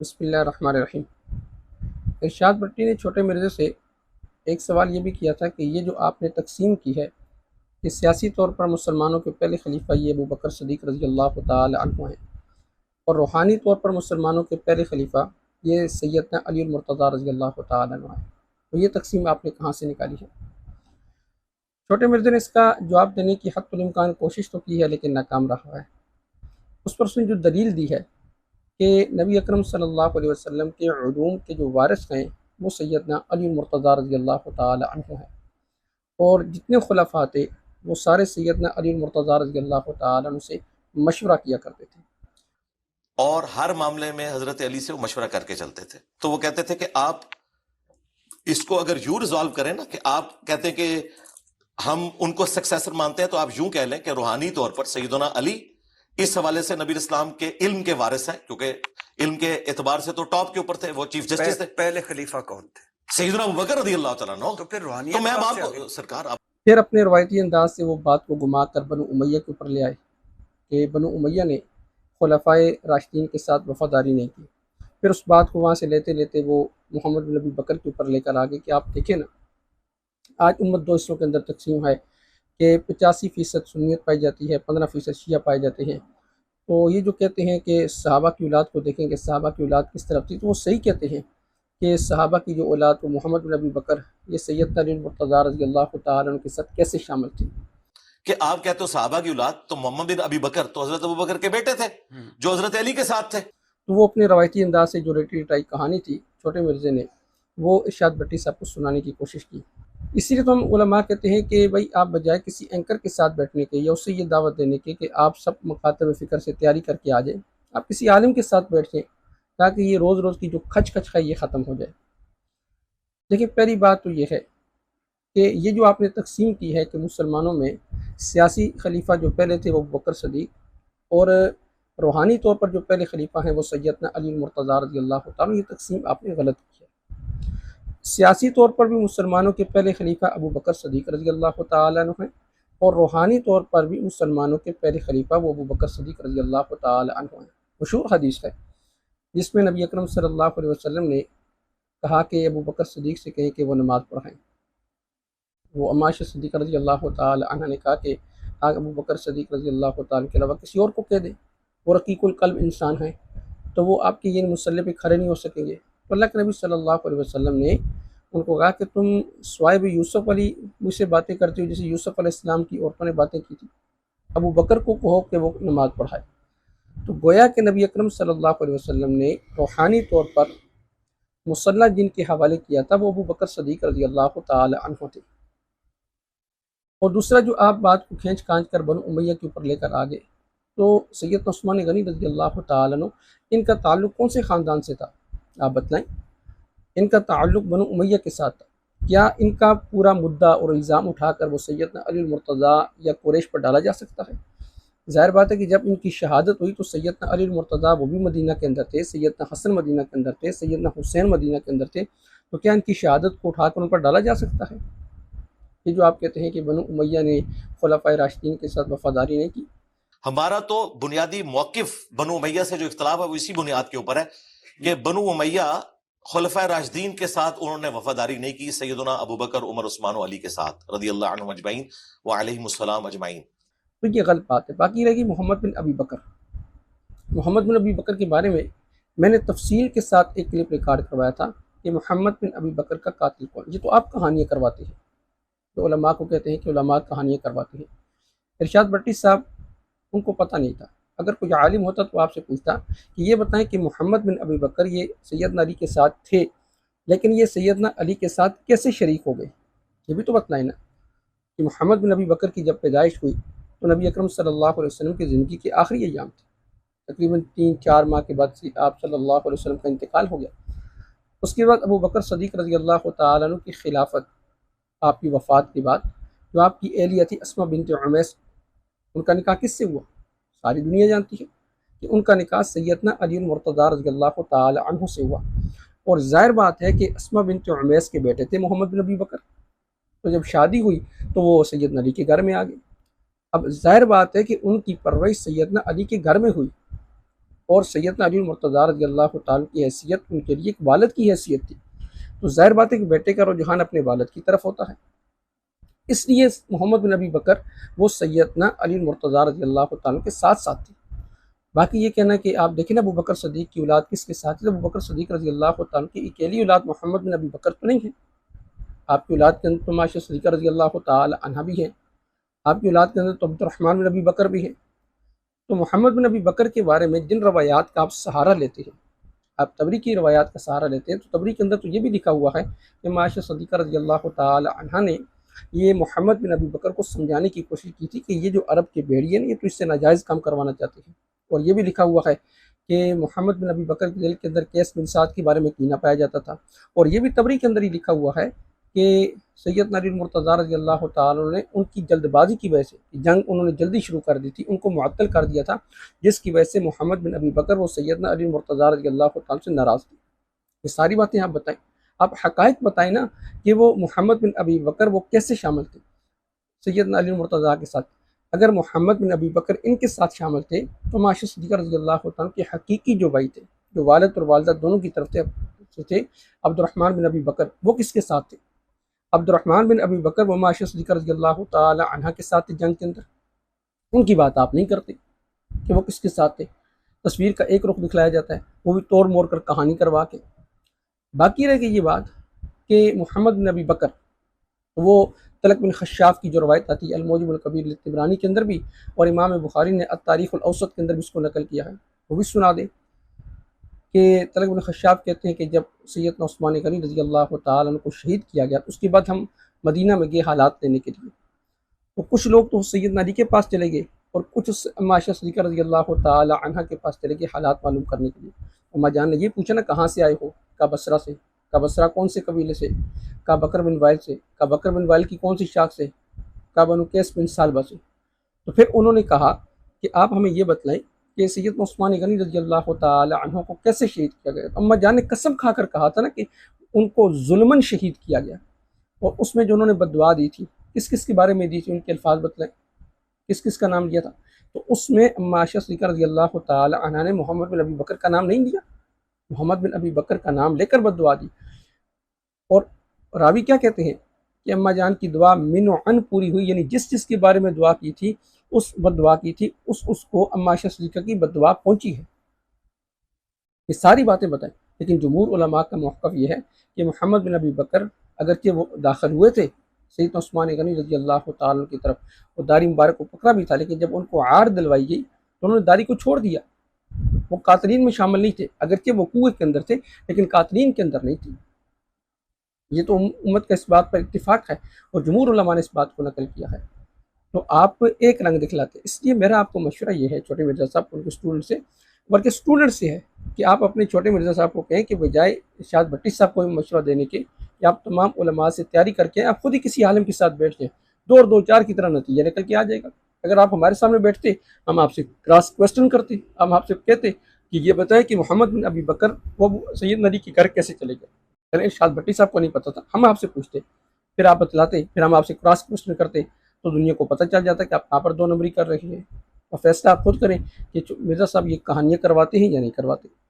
بسم اللہ الرحمن الرحیم۔ ارشاد بٹی نے چھوٹے مرزا سے ایک سوال یہ بھی کیا تھا کہ یہ جو آپ نے تقسیم کی ہے کہ سیاسی طور پر مسلمانوں کے پہلے خلیفہ یہ ابو بکر صدیق رضی اللہ تعالی عنہ ہیں، اور روحانی طور پر مسلمانوں کے پہلے خلیفہ یہ سیدنا علی المرتضیٰ رضی اللہ تعالی عنہ ہیں، تو یہ تقسیم آپ نے کہاں سے نکالی ہے؟ چھوٹے مرزا نے اس کا جواب دینے کی حد الامکان کوشش تو کی ہے لیکن ناکام رہا ہے۔ اس پر اس نے جو دلیل دی ہے کہ نبی اکرم صلی اللہ علیہ وسلم کے علوم کے جو وارث ہیں وہ سیدنا علی المرتضیٰ رضی اللہ تعالی عنہ ہیں، اور جتنے خلفاء تھے وہ سارے سیدنا علی المرتضیٰ رضی اللہ تعالی عنہ سے مشورہ کیا کرتے تھے، اور ہر معاملے میں حضرت علی سے وہ مشورہ کر کے چلتے تھے۔ تو وہ کہتے تھے کہ آپ اس کو اگر یوں ریزالو کریں نا، کہ آپ کہتے ہیں کہ ہم ان کو سکسیسر مانتے ہیں، تو آپ یوں کہہ لیں کہ روحانی طور پر سیدنا علی اس حوالے سے نبی اسلام کے علم کے وارث ہیں، کیونکہ علم کے اعتبار سے تو ٹاپ کے اوپر تھے، وہ چیف جسٹس تھے۔ پہلے خلیفہ کون تھے؟ سیدنا ابوبکر رضی اللہ تعالیٰ عنہ۔ تو پھر تو روحانیت میں اب کہاں آپ سے آ کو گئی؟ سرکار آپ پھر اپنے روایتی انداز سے وہ بات کو گھما کر بنو امیہ کے اوپر لے آئے کہ بنو امیہ نے خلفائے راشدین کے ساتھ وفاداری نہیں کی۔ پھر اس بات کو وہاں سے لیتے لیتے وہ محمد بن ابی بکر کے اوپر لے کر آگے کہ آپ دیکھیں نا، آج امت دو حصوں کے اندر تقسیم ہے کہ 85% سنیت پائی جاتی ہے، 15% شیعہ پائے جاتے ہیں۔ تو یہ جو کہتے ہیں کہ صحابہ کی اولاد کو دیکھیں کہ صحابہ کی اولاد کس طرف تھی، تو وہ صحیح کہتے ہیں کہ صحابہ کی جو اولاد وہ محمد بن ابی بکر یہ سیدنا علی المرتضیٰ رضی اللہ تعالیٰ عنہ کے ساتھ کیسے شامل تھی۔ کہ آپ کہتے ہو صحابہ کی اولاد، تو محمد بن ابی بکر تو حضرت ابوبکر کے بیٹے تھے جو حضرت علی کے ساتھ تھے۔ تو وہ اپنے روایتی انداز سے جو رٹی رٹائی کہانی تھی چھوٹے مرزا نے، وہ ارشاد بٹی صاحب کو سنانے کی کوشش کی۔ اسی لیے تو ہم علماء کہتے ہیں کہ بھائی آپ بجائے کسی اینکر کے ساتھ بیٹھنے کے یا اس سے یہ دعوت دینے کے کہ آپ سب مکاتب فکر سے تیاری کر کے آ جائیں، آپ کسی عالم کے ساتھ بیٹھ جائیں تاکہ یہ روز روز کی جو کھچ کھچ ہے یہ ختم ہو جائے۔ دیکھیں، پہلی بات تو یہ ہے کہ یہ جو آپ نے تقسیم کی ہے کہ مسلمانوں میں سیاسی خلیفہ جو پہلے تھے وہ ابو بکر صدیق، اور روحانی طور پر جو پہلے خلیفہ ہیں وہ سیدنا علی المرتضیٰ رضی اللہ تعالیٰ، یہ تقسیم آپ نے غلط کی ہے۔ سیاسی طور پر بھی مسلمانوں کے پہلے خلیفہ ابو بکر صدیق رضی اللہ تعالیٰ عنہ ہیں، اور روحانی طور پر بھی مسلمانوں کے پہلے خلیفہ وہ ابو بکر صدیق رضی اللہ تعالیٰ عنہ ہیں۔ مشہور حدیث ہے جس میں نبی اکرم صلی اللہ علیہ وسلم نے کہا کہ ابو بکر صدیق سے کہیں کہ وہ نماز پڑھائیں۔ وہ عائشہ صدیقہ رضی اللہ تعالی عنہ نے کہا کہ ابو بکر صدیق رضی اللہ تعالی کے علاوہ کسی اور کو کہہ دیں، وہ رقیق القلب انسان ہیں، تو وہ آپ کے یہ مسئلے پہ کھڑے نہیں ہو سکیں گے۔ تو اللہ کے نبی صلی اللہ علیہ وسلم نے ان کو کہا کہ تم سوائے بھی یوسف علی مجھ سے باتیں کرتے ہو جیسے یوسف علیہ السلام کی عورتوں نے باتیں کی تھی، ابو بکر کو کہو کہ وہ نماز پڑھائے۔ تو گویا کہ نبی اکرم صلی اللہ علیہ وسلم نے روحانی طور پر مصلح جن کے حوالے کیا تھا وہ ابو بکر صدیق رضی اللہ تعالی عنہ تھے۔ اور دوسرا جو آپ بات کو کھینچ کھانچ کر بنو امیہ کے اوپر لے کر آگے، تو سیدنا عثمان غنی رضی اللہ تعالیٰ عنہ ان کا تعلق کون سے خاندان سے تھا؟ آپ بتلائیں۔ ان کا تعلق بنو امیہ کے ساتھ تھا۔ کیا ان کا پورا مدعا اور الزام اٹھا کر وہ سیدنا علی المرتضیٰ یا قریش پر ڈالا جا سکتا ہے؟ ظاہر بات ہے کہ جب ان کی شہادت ہوئی تو سیدنا علی المرتضیٰ وہ بھی مدینہ کے اندر تھے، سیدنا حسن مدینہ کے اندر تھے، سیدنا حسین مدینہ کے اندر تھے، تو کیا ان کی شہادت کو اٹھا کر ان پر ڈالا جا سکتا ہے؟ یہ جو آپ کہتے ہیں کہ بنو امیہ نے خلفائے راشدین کے ساتھ وفاداری نہیں کی، ہمارا تو بنیادی موقف بنو امیہ سے جو اختلاف ہے وہ اسی بنیاد کے اوپر ہے کہ بنو امیہ خلفائے راشدین کے ساتھ انہوں نے وفاداری نہیں کی، سیدنا ابوبکر، عمر، عثمان و علی کے ساتھ رضی اللہ عنہم اجمعین وعلیہم السلام اجمعین۔ تو یہ غلط بات ہے۔ باقی رہے گی محمد بن ابی بکر۔ محمد بن ابی بکر کے بارے میں نے تفصیل کے ساتھ ایک کلپ ریکارڈ کروایا تھا کہ محمد بن ابی بکر کا قاتل کون؟ یہ تو آپ کہانیاں کرواتے ہیں، جو علماء کو کہتے ہیں کہ علماء کہانیاں کرواتے ہیں۔ ارشاد بٹی صاحب ان کو پتہ نہیں تھا، اگر کوئی عالم ہوتا تو آپ سے پوچھتا کہ یہ بتائیں کہ محمد بن ابی بکر یہ سیدنا علی کے ساتھ تھے، لیکن یہ سیدنا علی کے ساتھ کیسے شریک ہو گئے؟ یہ بھی تو بتلائیں نا کہ محمد بن ابی بکر کی جب پیدائش ہوئی تو نبی اکرم صلی اللہ علیہ وسلم کی زندگی کے آخری ایام تھے، تقریباً 3-4 ماہ کے بعد سے آپ صلی اللہ علیہ وسلم کا انتقال ہو گیا۔ اس کے بعد ابو بکر صدیق رضی اللہ تعالیٰ عنہ کی خلافت، آپ کی وفات کے بعد جو آپ کی اہلیہ تھی اسماء بنت عمیس، ان کا نکاح کس سے ہوا؟ ساری دنیا جانتی ہے کہ ان کا نکاح سیدنا علی المرتضیٰ رضی اللہ تعالی عنہ سے ہوا، اور ظاہر بات ہے کہ اسماء بنت عمیس کے بیٹے تھے محمد بن ابی بکر، تو جب شادی ہوئی تو وہ سیدنا علی کے گھر میں آ گئے۔ اب ظاہر بات ہے کہ ان کی پرورش سیدنا علی کے گھر میں ہوئی، اور سیدنا علی المرتضیٰ رضی اللہ تعالیٰ کی حیثیت ان کے لیے ایک والد کی حیثیت تھی، تو ظاہر بات ہے کہ بیٹے کا رجحان اپنے والد کی طرف ہوتا ہے۔ اس لیے محمد بن ابی بکر وہ سیدنا علی المرتضیٰ رضی اللہ تعالیٰ کے ساتھ ساتھ تھی۔ باقی یہ کہنا کہ آپ دیکھیں نا ابو بکر صدیق کی اولاد کس کے ساتھ ہے، ابو بکر صدیق رضی اللہ تعالیٰ کی اکیلی اولاد محمد بن ابی بکر تو نہیں ہے، آپ کی اولاد کے اندر تو عائشہ صدیقہ رضی اللہ تعالی عنہا بھی ہے، آپ کی اولاد کے اندر تو عبد الرحمن بن ابی بکر بھی ہے۔ تو محمد بن ابی بکر کے بارے میں جن روایات کا آپ سہارا لیتے ہیں، آپ تبری کی روایات کا سہارا لیتے ہیں، تو تبری کے اندر تو یہ بھی لکھا ہوا ہے کہ عائشہ صدیقہ رضی اللہ تعالی عنہا نے یہ محمد بن ابی بکر کو سمجھانے کی کوشش کی تھی کہ یہ جو عرب کے بھیڑیے ہیں یہ تو اس سے ناجائز کام کروانا چاہتے ہیں۔ اور یہ بھی لکھا ہوا ہے کہ محمد بن ابی بکر کے دل کے اندر قیس بن سعد کے بارے میں کینہ پایا جاتا تھا، اور یہ بھی تبری کے اندر ہی لکھا ہوا ہے کہ سیدنا علی المرتضیٰ رضی اللہ تعالیٰ نے ان کی جلد بازی کی وجہ سے جنگ انہوں نے جلدی شروع کر دی تھی، ان کو معطل کر دیا تھا، جس کی وجہ سے محمد بن ابی بکر وہ سیدنا علی المرتضیٰ رضی اللہ تعالیٰ سے ناراض تھی۔ یہ ساری باتیں آپ بتائیں، آپ حقائق بتائیں نا کہ وہ محمد بن ابی بکر وہ کیسے شامل تھے سیدنا علی المرتضیٰ کے ساتھ۔ اگر محمد بن ابی بکر ان کے ساتھ شامل تھے تو عائشہ صدیقہ رضی اللہ عنہ کے حقیقی جو بھائی تھے، جو والد اور والدہ دونوں کی طرف تھے عبد الرحمن بن ابی بکر، وہ کس کے ساتھ تھے؟ عبد الرحمن بن ابی بکر وہ عائشہ صدیقہ رضی اللہ تعالی عنہ کے ساتھ تھے جنگ کے اندر، ان کی بات آپ نہیں کرتے کہ وہ کس کے ساتھ تھے۔ تصویر کا ایک رخ دکھلایا جاتا ہے، وہ بھی توڑ موڑ کر کہانی کروا کے۔ باقی رہ گئی یہ بات کہ محمد بن ابی بکر وہ طلق بن خشاف کی جو روایت آتی ہے الموجم الکبیر للطبرانی کے اندر بھی، اور امام بخاری نے التاریخ الاوسط کے اندر بھی اس کو نقل کیا ہے، وہ بھی سنا دیں کہ طلق بن خشاف کہتے ہیں کہ جب سیدنا عثمان غنی رضی اللہ تعالیٰ عنہ کو شہید کیا گیا، اس کے بعد ہم مدینہ میں گئے حالات لینے کے لیے، تو کچھ لوگ تو سیدنا علی کے پاس چلے گئے اور کچھ عائشہ صدیقہ رضی اللہ تعالی عنہ کے پاس چلے گئے حالات معلوم کرنے کے لیے۔ اما جان نے یہ پوچھا نا کہاں سے آئے ہو؟ کہا بصرہ سے۔ کہا بصرہ کون سے قبیلے سے؟ کہا بکر بن وائل سے۔ کہا بکر بن وائل کی کون سی شاخ سے؟ کہا بنو قیس بن سالبہ سے۔ تو پھر انہوں نے کہا کہ آپ ہمیں یہ بتلائیں کہ سیدنا عثمان غنی رضی اللہ تعالی عنہ کو کیسے شہید کیا گیا؟ اما جان نے قسم کھا کر کہا تھا نا کہ ان کو ظلماً شہید کیا گیا، اور اس میں جو انہوں نے بددعا دی تھی کس کس کے بارے میں دی تھی، ان کے الفاظ بتلائیں، کس کس کا نام لیا تھا؟ تو اس میں عائشہ صدیقہ رضی اللہ تعالی عنہ نے محمد بن ابی بکر کا نام نہیں لیا، محمد بن ابی بکر کا نام لے کر بددعا دی۔ اور راوی کیا کہتے ہیں کہ اماں جان کی دعا من و عن پوری ہوئی، یعنی جس جس کے بارے میں دعا کی تھی، اس بددعا کی تھی، اس کو اماں عائشہ صدیقہ کی بددعا پہنچی ہے۔ یہ ساری باتیں بتائیں، لیکن جمہور علماء کا موقف یہ ہے کہ محمد بن ابی بکر اگرچہ وہ داخل ہوئے تھے سیدنا عثمان غنی رضی اللہ تعالیٰ کی طرف، وہ داڑھی مبارک کو پکڑا بھی تھا، لیکن جب ان کو عار دلوائی گئی تو انہوں نے داڑھی کو چھوڑ دیا، وہ قاتلین میں شامل نہیں تھے، اگرچہ وہ کوے کے اندر تھے لیکن قاتلین کے اندر نہیں تھی۔ یہ تو امت کا اس بات پر اتفاق ہے اور جمہور علماء نے اس بات کو نقل کیا ہے۔ تو آپ ایک رنگ دکھلاتے، اس لیے میرا آپ کو مشورہ یہ ہے چھوٹے مرزا صاحب ان کے اسٹوڈنٹ سے، بلکہ اسٹوڈنٹ سے ہے کہ آپ اپنے چھوٹے مرزا صاحب کو کہیں کہ بجائے ارشاد بھٹی صاحب کو مشورہ دینے کے کہ آپ تمام علماء سے تیاری کر کے آپ خود ہی کسی عالم کے ساتھ بیٹھ جائیں، 2 اور 2 4 کی طرح نتیجہ نکل کے آ جائے گا۔ اگر آپ ہمارے سامنے بیٹھتے ہم آپ سے کراس کوسچن کرتے، ہم آپ سے کہتے کہ یہ بتائیں کہ محمد بن ابی بکر وہ سید علی کے گھر کیسے چلے گئے، اگر ارشاد بھٹی صاحب کو نہیں پتہ تھا ہم آپ سے پوچھتے، پھر آپ بتلاتے، پھر ہم آپ سے کراس کوسچن کرتے، تو دنیا کو پتہ چل جاتا کہ آپ کہاں پر 2 نمبری کر رہے ہیں، اور فیصلہ آپ خود کریں کہ مرزا صاحب یہ کہانیاں کرواتے ہیں یا نہیں کرواتے۔